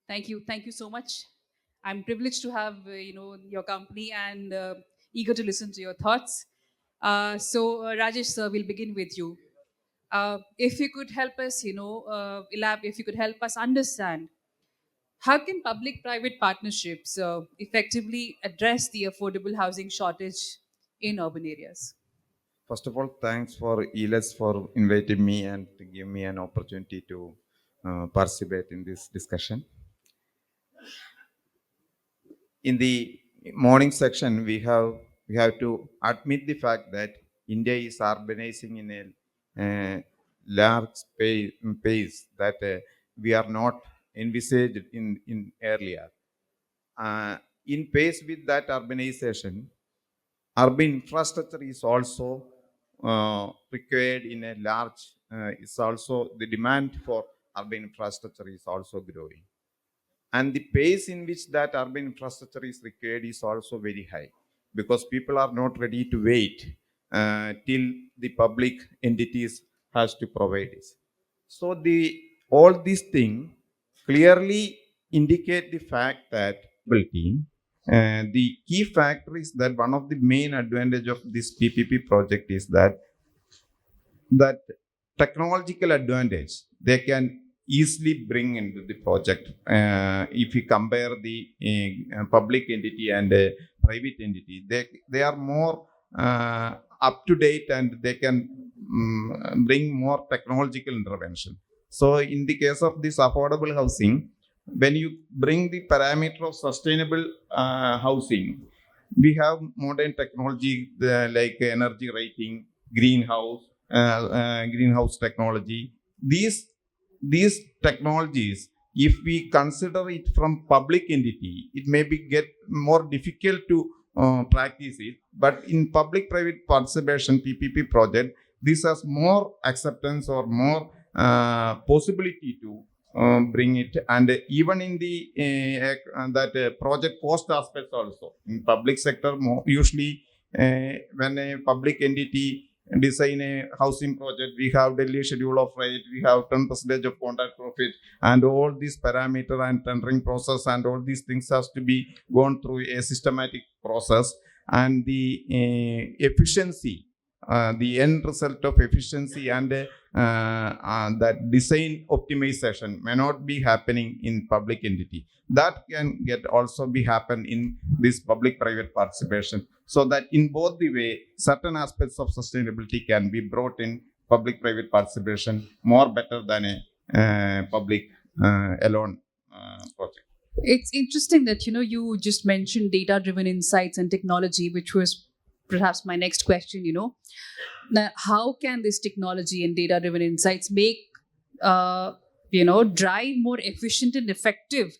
Thank you so much. I'm privileged to have your company and eager to listen to your thoughts. Rajesh sir, we'll begin with you. If you could help us, if you could help us understand how can public-private partnerships effectively address the affordable housing shortage in urban areas? First of all, thanks for Elets for inviting me and to give me an opportunity to participate in this discussion. In the morning section, we have to admit the fact that India is urbanizing in a large pace that we are not envisaged in earlier. Uh, in pace with that urbanization, urban infrastructure is also required in a large. It's also the demand for urban infrastructure is also growing, and the pace in which that urban infrastructure is required is also very high because people are not ready to wait till the public entities has to provide it. So the all these things clearly indicate the fact that the key factor is that one of the main advantage of this PPP project is that technological advantage they can easily bring into the project. If you compare the public entity and private entity, they are more up to date and they can bring more technological intervention. So in the case of this affordable housing, when you bring the parameter of sustainable housing, we have modern technology like energy rating, greenhouse greenhouse technology. These these technologies, if we consider it from public entity, it may be get more difficult to practice it, but in public private participation PPP project, this has more acceptance or more possibility to bring it. And even in the that project cost aspects also in public sector, more usually when a public entity design a housing project, we have daily schedule of rate, we have 10% of contract profit, and all these parameter and tendering process and all these things has to be gone through a systematic process. And the efficiency, the end result of efficiency and that design optimization may not be happening in public entity. That can get also be happen in this public private participation, so that in both the way certain aspects of sustainability can be brought in public private participation more better than a public alone project. It's interesting that you just mentioned data driven insights and technology, which was perhaps my next question. Now, how can this technology and data driven insights make drive more efficient and effective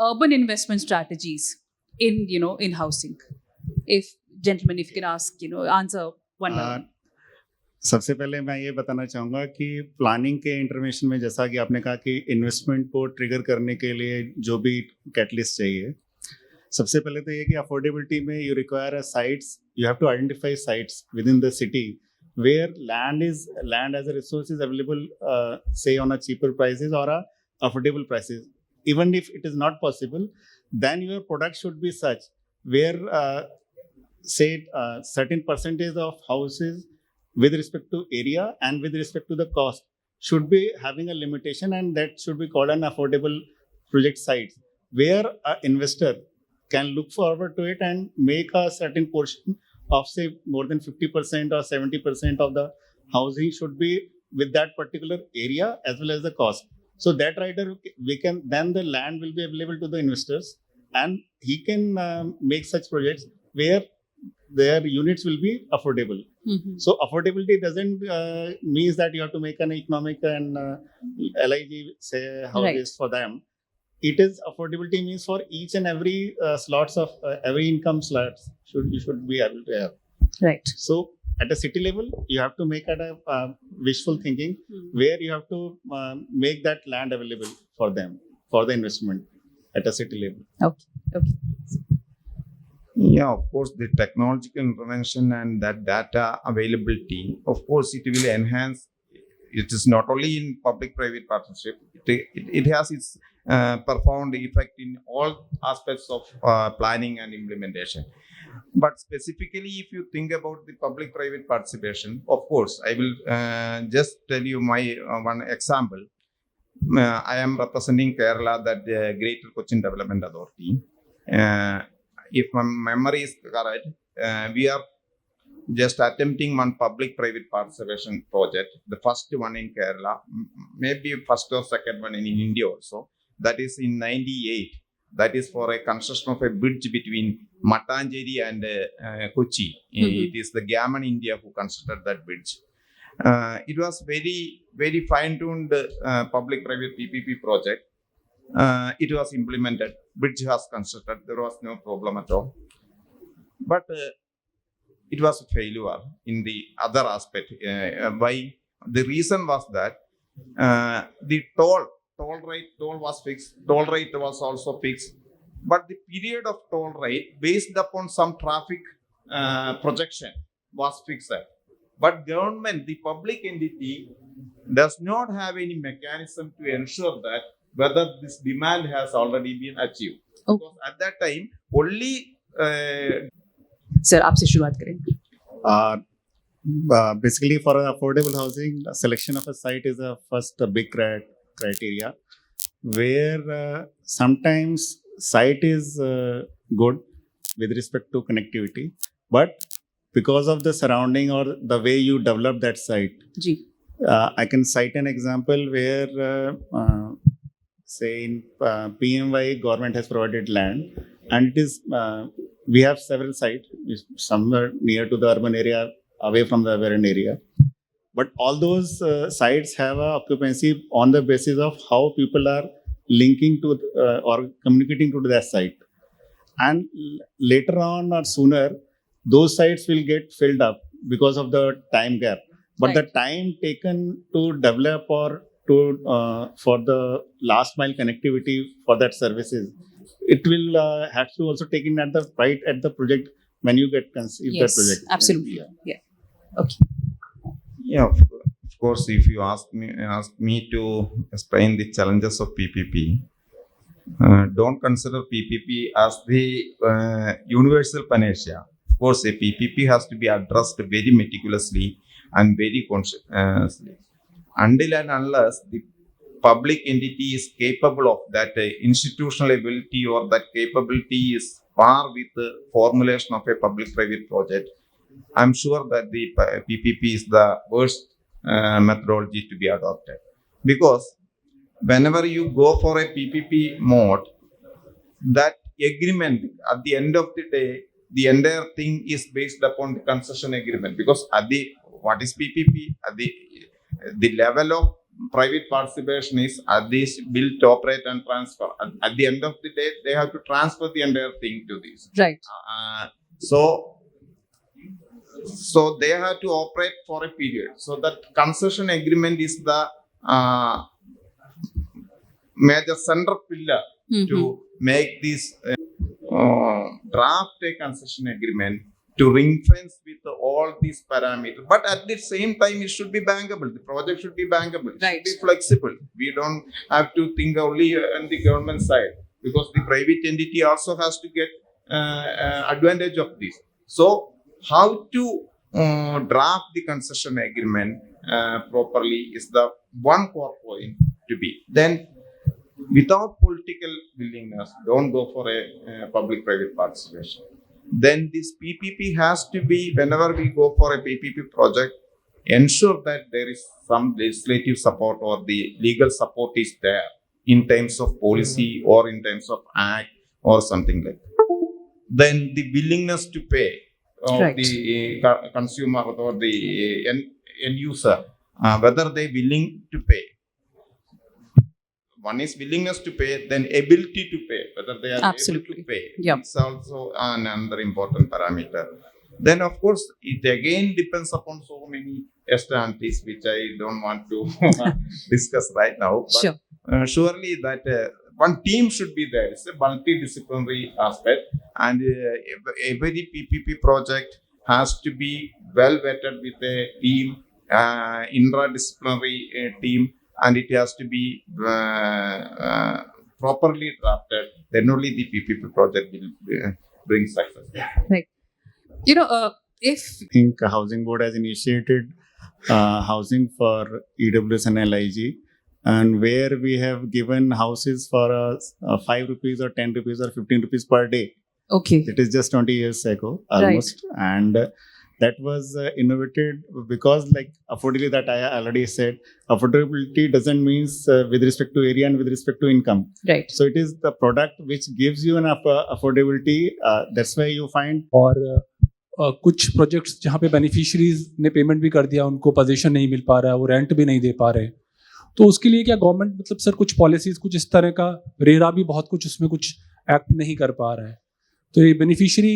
urban investment strategies in housing? If gentlemen, if you can answer one by one. सबसे पहले मैं ये बताना चाहूँगा कि planning के intervention में, जैसा कि आपने कहा कि इन्वेस्टमेंट को ट्रिगर करने के लिए जो भी कैटलिस्ट चाहिए, सबसे पहले तो ये कि अफोर्डेबिलिटी में you require a sites, you have to identify sites within the city where land as a resource is available, say on a cheaper prices or a affordable prices. Even if it is not possible, then your product should be such where say certain percentage of houses with respect to area and with respect to the cost should be having a limitation, and that should be called an affordable project site, where an investor can look forward to it and make a certain portion of say more than 50% or 70% of the housing should be with that particular area as well as the cost. So that rider, we can, then the land will be available to the investors and he can make such projects where their units will be affordable. Mhm. So affordability doesn't means that you have to make an economic and LIG say houses for them. It is affordability means for each and every slots of every income slots you should be able to have. Right. So at a city level, you have to make it a wishful thinking, where you have to make that land available for them for the investment at a city level. Okay. Yeah, of course, the technological intervention and that data availability, of course, it will enhance. It is not only in public-private partnership. It has its profound effect in all aspects of planning and implementation. But specifically, if you think about the public-private participation, of course, I will just tell you my one example. I am representing Kerala, that the Greater Cochin Development Authority. Uh, if my memory is correct, we are just attempting one public-private participation project, the first one in Kerala, maybe first or second one in India also. That is in '98. That is for a construction of a bridge between Mattancheri and Kochi. It is the Gammon India who constructed that bridge. It was very fine-tuned public-private PPP project. It was implemented. Bridge was constructed. There was no problem at all. But it was a failure in the other aspect. Why? The reason was that the toll was fixed. Toll rate was also fixed. But the period of toll rate based upon some traffic projection was fixed. But government, the public entity, does not have any mechanism to ensure that whether this demand has already been achieved. Oh. Because at that time, only sir आपसे शुरुआत करें. Basically, for affordable housing, selection of a site is a first big criteria, where sometimes site is good with respect to connectivity, but because of the surrounding or the way you develop that site, ji. I can cite an example where, say, in PMY, government has provided land, and it is we have several sites, somewhere near to the urban area, away from the urban area. But all those sites have a occupancy on the basis of how people are linking to or communicating to that site. And later on or sooner, those sites will get filled up because of the time gap. But the time taken to develop or to for the last mile connectivity for that services, it will have to also take in at the right at the project when you get conceived Yes, that project. absolutely. Yeah. Okay. Yeah, of course, if you ask me to explain the challenges of PPP, don't consider PPP as the universal panacea. Of course, a PPP has to be addressed very meticulously and very consciously. Until and unless the public entity is capable of that institutional ability or that capability is par with the formulation of a public-private project, I'm sure that the PPP is the worst methodology to be adopted. Because whenever you go for a PPP mode, that agreement at the end of the day, the entire thing is based upon the concession agreement. Because what is PPP? At the level of private participation is at this build, operate, and transfer. At the end of the day, they have to transfer the entire thing to this. Right. So they have to operate for a period. So that concession agreement is the major central pillar to make this draft a concession agreement to ring fence with all these parameters. But at the same time, it should be bankable. The project should be bankable. It should be flexible. We don't have to think only on the government side, because the private entity also has to get advantage of this. So how to draft the concession agreement properly is the one core point to be. Then, without political willingness, don't go for a public-private participation. Then this PPP has to be, whenever we go for a PPP project, ensure that there is some legislative support or the legal support is there in terms of policy or in terms of act or something like that. Then the willingness to pay of the consumer or the end user, whether they willing to pay. One is willingness to pay, then ability to pay, whether they are able to pay. Yep. It's also another important parameter. Then, of course, it again depends upon so many externalities, which I don't want to discuss right now. But surely that one team should be there. It's a multidisciplinary aspect, and every PPP project has to be well vetted with a team, interdisciplinary team. And it has to be properly drafted, then only the PPP project will bring success. Right. You know, if I think Housing Board has initiated housing for EWS and LIG, and where we have given houses for 5 rupees or 10 rupees or 15 rupees per day. okay, It is just 20 years ago, right, almost. And that was innovated because, like affordability, that I already said, affordability doesn't mean with respect to area and with respect to income. right, So it is the product which gives you an affordability. That's why you find और कुछ projects जहाँ पे beneficiaries ने payment भी कर दिया, उनको position नहीं मिल पा रहा है, वो रेंट भी नहीं दे पा रहे, तो उसके लिए क्या गवर्नमेंट मतलब सर कुछ पॉलिसीज कुछ इस तरह का, रेरा भी बहुत कुछ उसमें कुछ एक्ट नहीं कर पा रहा है, तो ये बेनिफिशियरी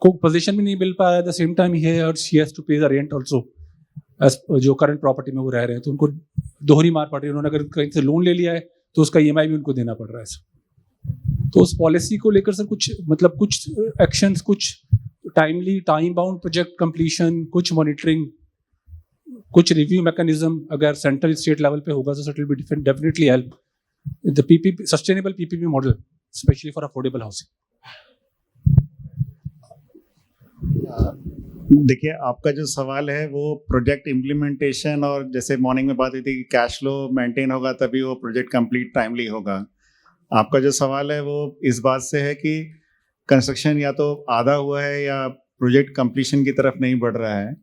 को पोजीशन भी नहीं मिल पा रहा है, द सेम टाइम ही और शी हैज टू पे द रेंट आल्सो जो करंट प्रॉपर्टी में वो रह रहे हैं, तो उनको दोहरी मार पड़ रही है। उन्होंने अगर कहीं से लोन ले लिया है तो उसका ईएमआई भी उनको देना पड़ रहा है सर। तो उस पॉलिसी को लेकर सर कुछ मतलब कुछ एक्शंस, कुछ timely time bound project completion, कुछ मॉनिटरिंग, कुछ रिव्यू मैकेनिज्म अगर सेंट्रल स्टेट लेवल पे होगा तो it will be definitely help the PPP sustainable PPP model specially for affordable housing. देखिए, आपका जो सवाल है वो प्रोजेक्ट इम्प्लीमेंटेशन, और जैसे मॉर्निंग में बात हुई थी कि कैश फ्लो मेंटेन होगा तभी वो प्रोजेक्ट कंप्लीट टाइमली होगा। आपका जो सवाल है वो इस बात से है कि कंस्ट्रक्शन या तो आधा हुआ है या प्रोजेक्ट कंप्लीशन की तरफ नहीं बढ़ रहा है।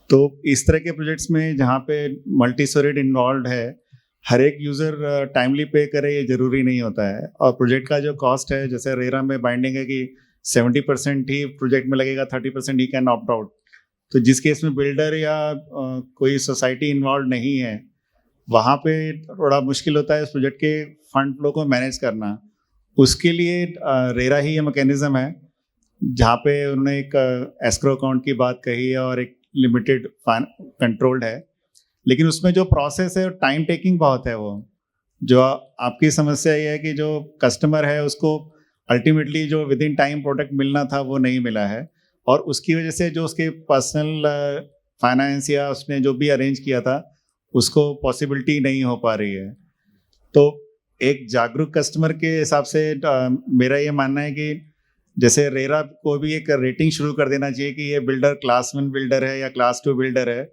तो इस तरह के प्रोजेक्ट्स में जहाँ पे मल्टी स्टोरेड इन्वॉल्व है, हर एक यूज़र टाइमली पे करे ये ज़रूरी नहीं होता है। और प्रोजेक्ट का जो कॉस्ट है, जैसे रेरा में बाइंडिंग है कि 70% ही प्रोजेक्ट में लगेगा, 30% ही कैन ऑप्ट आउट। तो जिस केस में बिल्डर या कोई सोसाइटी इन्वॉल्व नहीं है, वहाँ पे थोड़ा मुश्किल होता है इस प्रोजेक्ट के फंड फ्लो को मैनेज करना। उसके लिए रेरा ही ये मैकेनिज्म है जहाँ पे उन्होंने एक एस्क्रो अकाउंट की बात कही है और एक लिमिटेड कंट्रोल्ड है, लेकिन उसमें जो प्रोसेस है टाइम टेकिंग बहुत है। वो जो आपकी समस्या ये है कि जो कस्टमर है उसको अल्टीमेटली जो विद इन टाइम प्रोडक्ट मिलना था वो नहीं मिला है, और उसकी वजह से जो उसके पर्सनल फाइनेंस या उसने जो भी अरेंज किया था उसको पॉसिबिलिटी नहीं हो पा रही है। तो एक जागरूक कस्टमर के हिसाब से मेरा ये मानना है कि जैसे रेरा को भी एक रेटिंग शुरू कर देना चाहिए कि ये बिल्डर क्लास 1 बिल्डर है या क्लास 2 बिल्डर है,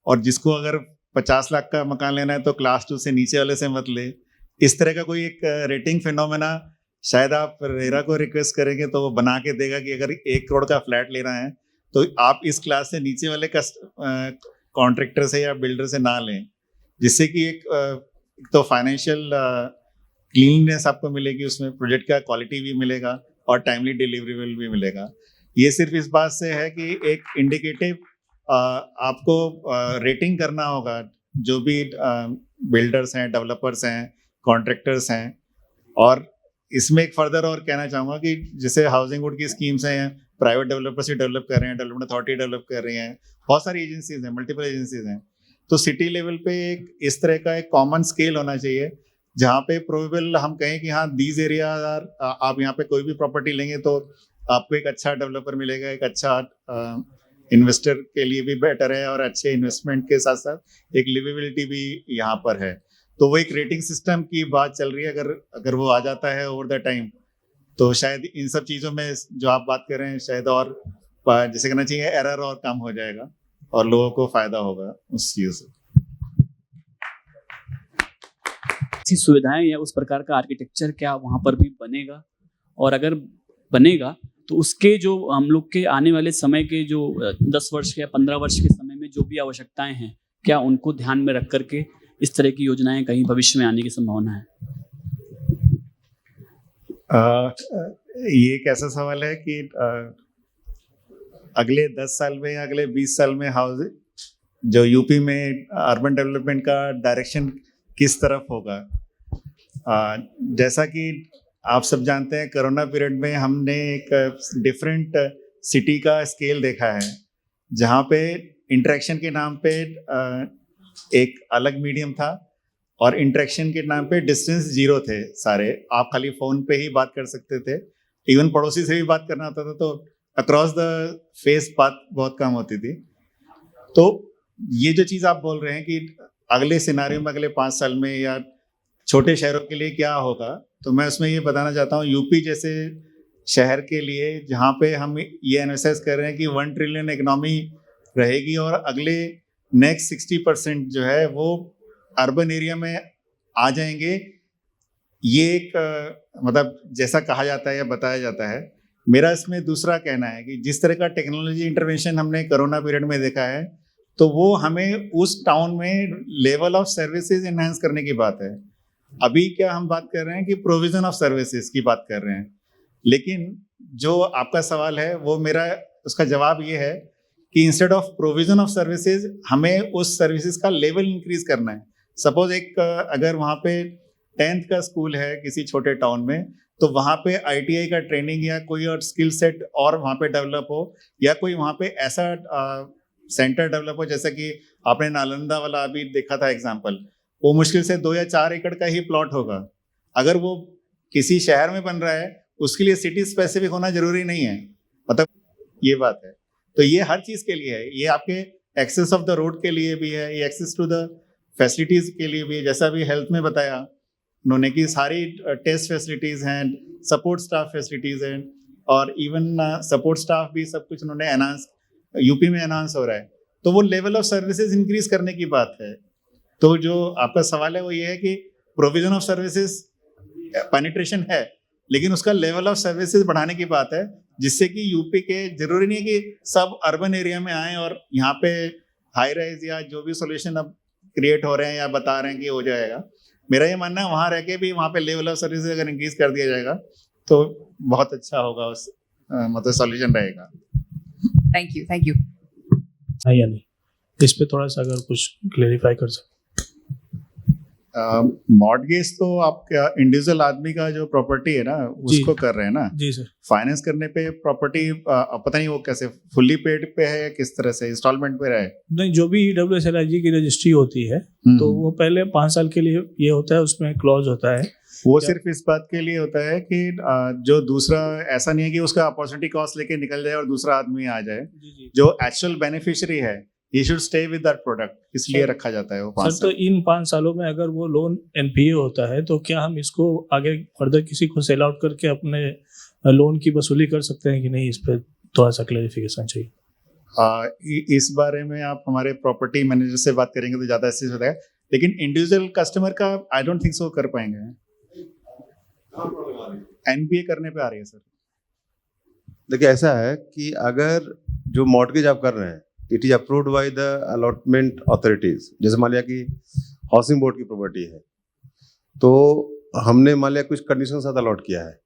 और जिसको अगर 50 लाख का मकान लेना है तो क्लास 2 से नीचे वाले से मत ले। इस तरह का कोई एक रेटिंग फिनोमेना शायद आप रेरा को रिक्वेस्ट करेंगे तो वो बना के देगा कि अगर 1 करोड़ का फ्लैट लेना है तो आप इस क्लास से नीचे वाले कॉन्ट्रैक्टर से या बिल्डर से ना लें, जिससे कि एक तो फाइनेंशियल क्लीननेस आपको मिलेगी, उसमें प्रोजेक्ट का क्वालिटी भी मिलेगा और टाइमली डिलीवरेबल भी मिलेगा। ये सिर्फ इस बात से है कि एक इंडिकेटिव आपको रेटिंग करना होगा जो भी बिल्डर्स हैं, डेवलपर्स हैं, कॉन्ट्रैक्टर्स हैं। और इसमें एक फर्दर और कहना चाहूँगा कि जैसे हाउसिंग बोर्ड की स्कीम्स हैं, प्राइवेट डेवलपर्स ही डेवलप कर रहे हैं, डेवलपमेंट अथॉरिटी डेवलप कर रही हैं, बहुत सारी एजेंसीज हैं, मल्टीपल एजेंसीज हैं। तो सिटी लेवल पे एक इस तरह का एक कॉमन स्केल होना चाहिए जहाँ पे प्रोबेबल हम कहें कि हाँ दीज एरिया आप यहाँ पे कोई भी प्रॉपर्टी लेंगे तो आपको एक अच्छा डेवलपर मिलेगा, एक अच्छा इन्वेस्टर के लिए भी बेटर है, और अच्छे इन्वेस्टमेंट के साथ साथ एक लिवेबिलिटी भी यहाँ पर है। तो वो एक रेटिंग सिस्टम की बात चल रही है, अगर वो आ जाता है ओवर द टाइम तो शायद इन सब चीज़ों में जो आप बात कर रहे हैं शायद और जैसे कहना चाहिए एरर और कम हो जाएगा और लोगों को फायदा होगा उस चीज़ से। ऐसी सुविधाएं या उस प्रकार का आर्किटेक्चर क्या वहाँ पर भी बनेगा, और अगर बनेगा तो उसके जो हम लोग के आने वाले समय के जो 10 वर्ष या 15 वर्ष के समय में जो भी आवश्यकताएं हैं, क्या उनको ध्यान में रख करके इस तरह की योजनाएं कहीं भविष्य में आने की संभावना है? ये एक ऐसा सवाल है कि अगले 10 साल में या अगले 20 साल में हाउसिंग जो यूपी में अर्बन डेवलपमेंट का डायरेक्शन किस तरफ होगा। जैसा कि आप सब जानते हैं, कोरोना पीरियड में हमने एक डिफरेंट सिटी का स्केल देखा है जहाँ पे इंटरेक्शन के नाम पे एक अलग मीडियम था और इंटरेक्शन के नाम पे डिस्टेंस 0 थे सारे। आप खाली फ़ोन पे ही बात कर सकते थे, इवन पड़ोसी से भी बात करना होता था तो अक्रॉस द फेस बात बहुत कम होती थी। तो ये जो चीज़ आप बोल रहे हैं कि अगले सिनारियो में अगले 5 साल में या छोटे शहरों के लिए क्या होगा, तो मैं उसमें ये बताना चाहता हूँ यूपी जैसे शहर के लिए जहाँ पे हम ये एनालिसिस कर रहे हैं कि 1 ट्रिलियन इकोनॉमी रहेगी और अगले नेक्स्ट 60% जो है वो अर्बन एरिया में आ जाएंगे। ये एक मतलब जैसा कहा जाता है या बताया जाता है। मेरा इसमें दूसरा कहना है कि जिस तरह का टेक्नोलॉजी इंटरवेंशन हमने कोरोना पीरियड में देखा है, तो वो हमें उस टाउन में लेवल ऑफ सर्विसेज एनहांस करने की बात है। अभी क्या हम बात कर रहे हैं कि प्रोविजन ऑफ सर्विसेज की बात कर रहे हैं, लेकिन जो आपका सवाल है वो मेरा उसका जवाब ये है कि instead of provision of services हमें उस सर्विसेज का लेवल इंक्रीज करना है। सपोज एक अगर वहाँ पे 10th का स्कूल है किसी छोटे टाउन में, तो वहाँ पे ITI का ट्रेनिंग या कोई और स्किल सेट और वहाँ पे डेवलप हो, या कोई वहाँ पे ऐसा सेंटर डेवलप हो, जैसा कि आपने नालंदा वाला अभी देखा था एग्जाम्पल, वो मुश्किल से 2 या 4 एकड़ का ही प्लॉट होगा। अगर वो किसी शहर में बन रहा है, उसके लिए सिटी स्पेसिफिक होना जरूरी नहीं है, मतलब ये बात है। तो ये हर चीज के लिए है, ये आपके एक्सेस ऑफ द रोड के लिए भी है, ये एक्सेस टू द फैसिलिटीज के लिए भी है। जैसा भी हेल्थ में बताया उन्होंने कि सारी टेस्ट फैसिलिटीज हैं, सपोर्ट स्टाफ फैसिलिटीज हैं, और इवन सपोर्ट स्टाफ भी सब कुछ उन्होंने एनहांस यूपी में एनहांस हो रहा है। तो वो लेवल ऑफ सर्विसेज इंक्रीज करने की बात है। तो जो आपका सवाल है वो ये है कि प्रोविजन ऑफ सर्विसेज पेनिट्रेशन है, लेकिन उसका लेवल ऑफ सर्विसेज बढ़ाने की बात है, जिससे कि यूपी के जरूरी नहीं है कि सब अर्बन एरिया में आए और यहाँ पे हाई राइज या जो भी सोल्यूशन अब क्रिएट हो रहे हैं या बता रहे हैं कि हो जाएगा। मेरा ये मानना है वहाँ रह के भी वहाँ पे लेवल ऑफ सर्विसेज अगर इंक्रीज कर दिया जाएगा तो बहुत अच्छा होगा, उस मतलब सॉल्यूशन रहेगा। Thank you. हाँ या नहीं, इस पे थोड़ा सा अगर कुछ क्लेरिफाई कर सकते। मॉर्टगेज तो आपका इंडिविजुअल आदमी का जो प्रॉपर्टी है ना उसको कर रहे हैं ना। जी सर। फाइनेंस करने पे प्रॉपर्टी पता नहीं वो कैसे फुल्ली पेड पे है या किस तरह से इंस्टॉलमेंट पे रहा है। नहीं, जो भी EWSLIG की रजिस्ट्री होती है तो वो पहले 5 साल के लिए ये होता है, उसमें क्लॉज होता है। वो सिर्फ इस बात के लिए होता है कि जो दूसरा, ऐसा नहीं है कि उसका अपॉर्चुनिटी कॉस्ट लेके निकल जाए और दूसरा आदमी आ जाए। जो एक्चुअल बेनिफिशियरी है he should stay with that product, इसलिए रखा जाता है वो 5 साल। तो इन 5 सालों में अगर वो लोन NPA होता है तो क्या हम इसको आगे फर्दर किसी को सेल आउट करके अपने लोन की वसूली कर सकते हैं कि नहीं? इस पर थोड़ा सा क्लैरिफिकेशन चाहिए। इस बारे में आप हमारे प्रॉपर्टी मैनेजर से बात करेंगे तो ज़्यादा अच्छे से बताएगा, लेकिन इंडिविजुअल कस्टमर का आई डोंट थिंक सो कर पाएंगे। NPA करने पे आ रही है सर। देखिए ऐसा है कि अगर जो मॉर्टगेज आप कर रहे हैं it is approved by the allotment authorities, जैसे मान लिया कि हाउसिंग बोर्ड की प्रॉपर्टी है तो हमने मान लिया कुछ कंडीशन साथ अलॉट किया है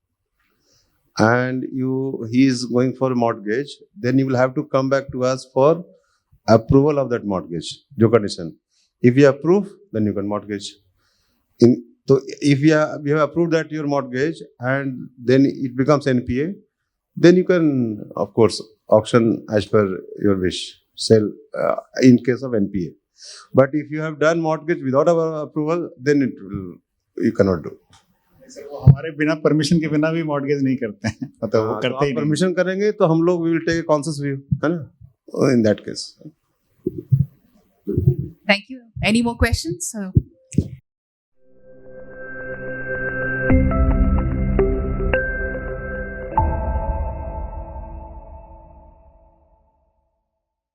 and he is going for mortgage, then you will have to come back to us for approval of that mortgage, जो condition. If you approve then you can mortgage in. तो if you have approved that your mortgage and then it becomes NPA, then you can of course auction as per your wish, sell in case of NPA. But if you have done mortgage without our approval, then you cannot do. Sir वो हमारे बिना permission के बिना भी mortgage नहीं करते हैं, मतलब वो करते ही नहीं। परमिशन करेंगे तो हम लोग we will take a conscious view, है ना, in that case. Thank you. Any more questions?